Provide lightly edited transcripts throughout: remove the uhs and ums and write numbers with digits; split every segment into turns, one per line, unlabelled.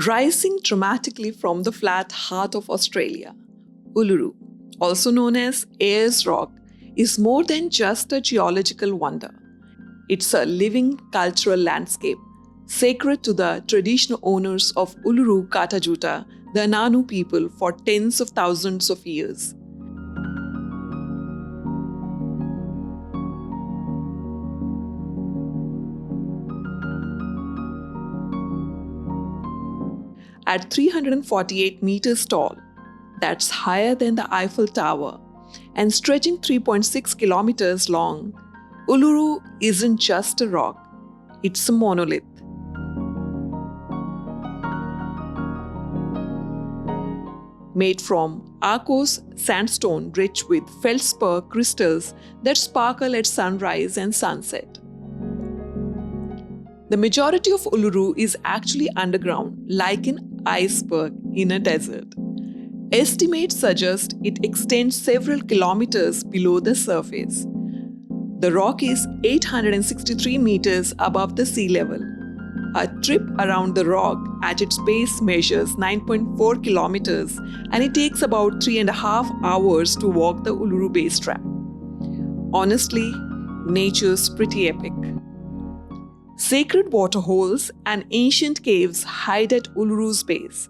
Rising dramatically from the flat heart of Australia, Uluru, also known as Ayers Rock, is more than just a geological wonder. It's a living cultural landscape, sacred to the traditional owners of Uluru Katajuta, the Anangu people, for tens of thousands of years. At 348 meters tall, that's higher than the Eiffel Tower, and stretching 3.6 kilometers long, Uluru isn't just a rock, it's a monolith. Made from Arcos sandstone rich with feldspar crystals that sparkle at sunrise and sunset. The majority of Uluru is actually underground, like an iceberg in a desert. Estimates suggest it extends several kilometers below the surface. The rock is 863 meters above the sea level. A trip around the rock at its base measures 9.4 kilometers, and it takes about 3.5 hours to walk the Uluru base track. Honestly, nature's pretty epic. Sacred waterholes and ancient caves hide at Uluru's base,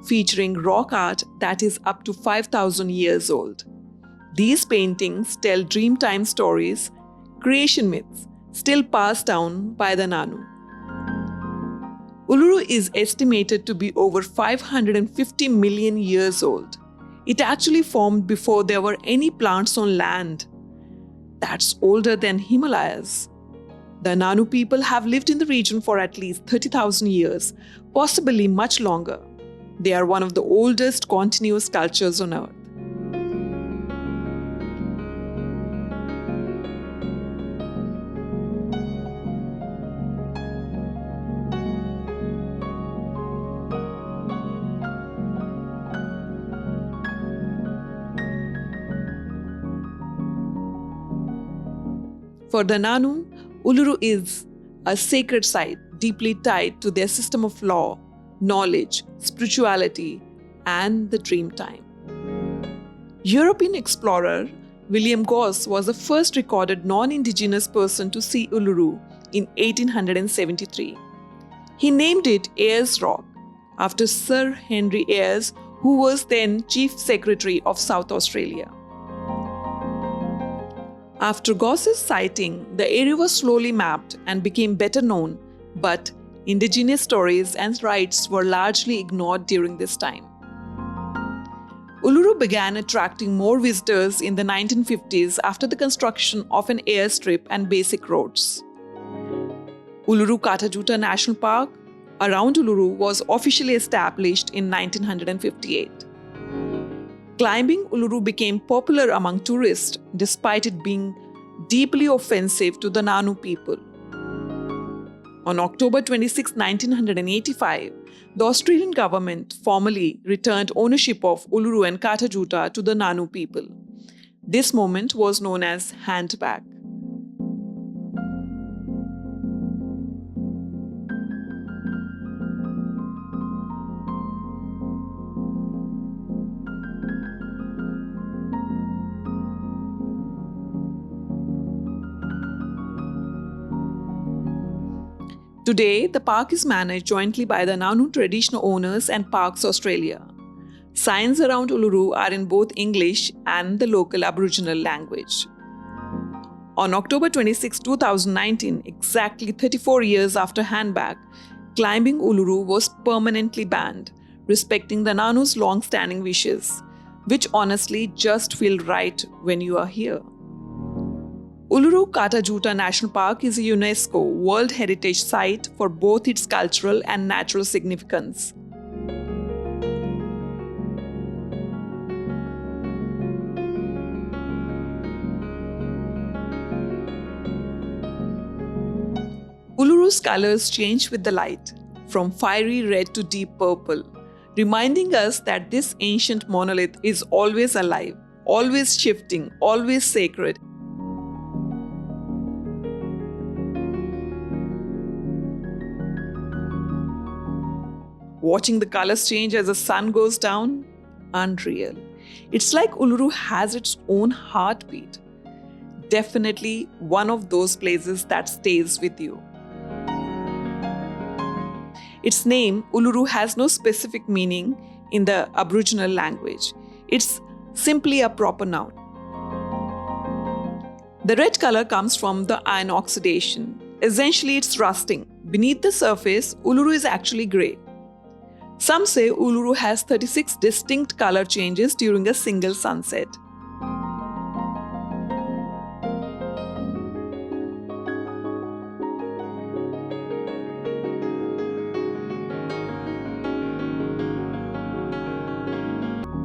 featuring rock art that is up to 5,000 years old. These paintings tell Dreamtime stories, creation myths, still passed down by the Anangu. Uluru is estimated to be over 550 million years old. It actually formed before there were any plants on land. That's older than Himalayas. The Anangu people have lived in the region for at least 30,000 years, possibly much longer. They are one of the oldest continuous cultures on Earth. For the Anangu, Uluru is a sacred site deeply tied to their system of law, knowledge, spirituality, and the Dreamtime. European explorer William Gosse was the first recorded non-indigenous person to see Uluru in 1873. He named it Ayers Rock after Sir Henry Ayers, who was then Chief Secretary of South Australia. After Gosse's sighting, the area was slowly mapped and became better known, but indigenous stories and rites were largely ignored during this time. Uluru began attracting more visitors in the 1950s after the construction of an airstrip and basic roads. Uluru Katajuta National Park around Uluru was officially established in 1958. Climbing Uluru became popular among tourists despite it being deeply offensive to the Anangu people. On October 26, 1985, the Australian government formally returned ownership of Uluru and Katajuta to the Anangu people. This moment was known as handback. Today, the park is managed jointly by the Anangu traditional owners and Parks Australia. Signs around Uluru are in both English and the local Aboriginal language. On October 26, 2019, exactly 34 years after handback, climbing Uluru was permanently banned, respecting the Anangu's long-standing wishes, which honestly just feel right when you are here. Uluru Katajuta National Park is a UNESCO World Heritage Site for both its cultural and natural significance. Uluru's colors change with the light, from fiery red to deep purple, reminding us that this ancient monolith is always alive, always shifting, always sacred. Watching the colors change as the sun goes down? Unreal. It's like Uluru has its own heartbeat. Definitely one of those places that stays with you. Its name, Uluru, has no specific meaning in the Aboriginal language. It's simply a proper noun. The red color comes from the iron oxidation. Essentially, it's rusting. Beneath the surface, Uluru is actually grey. Some say Uluru has 36 distinct color changes during a single sunset.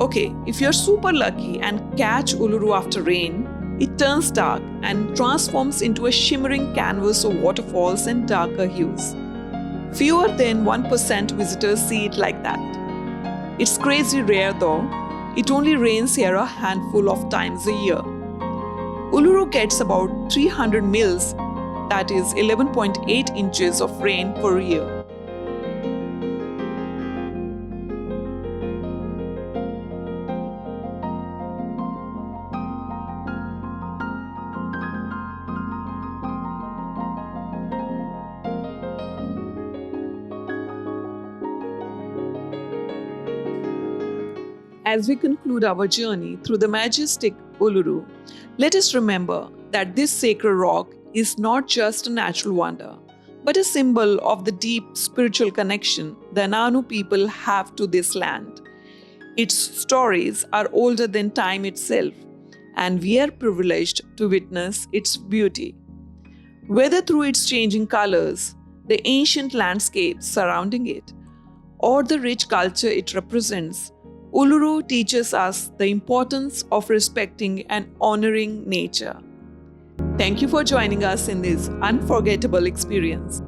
Okay, if you're super lucky and catch Uluru after rain, it turns dark and transforms into a shimmering canvas of waterfalls and darker hues. Fewer than 1% visitors see it like that. It's crazy rare though. It only rains here a handful of times a year. Uluru gets about 300 mils, that is 11.8 inches of rain per year. As we conclude our journey through the majestic Uluru, let us remember that this sacred rock is not just a natural wonder, but a symbol of the deep spiritual connection the Anangu people have to this land. Its stories are older than time itself, and we are privileged to witness its beauty. Whether through its changing colors, the ancient landscapes surrounding it, or the rich culture it represents, Uluru teaches us the importance of respecting and honoring nature. Thank you for joining us in this unforgettable experience.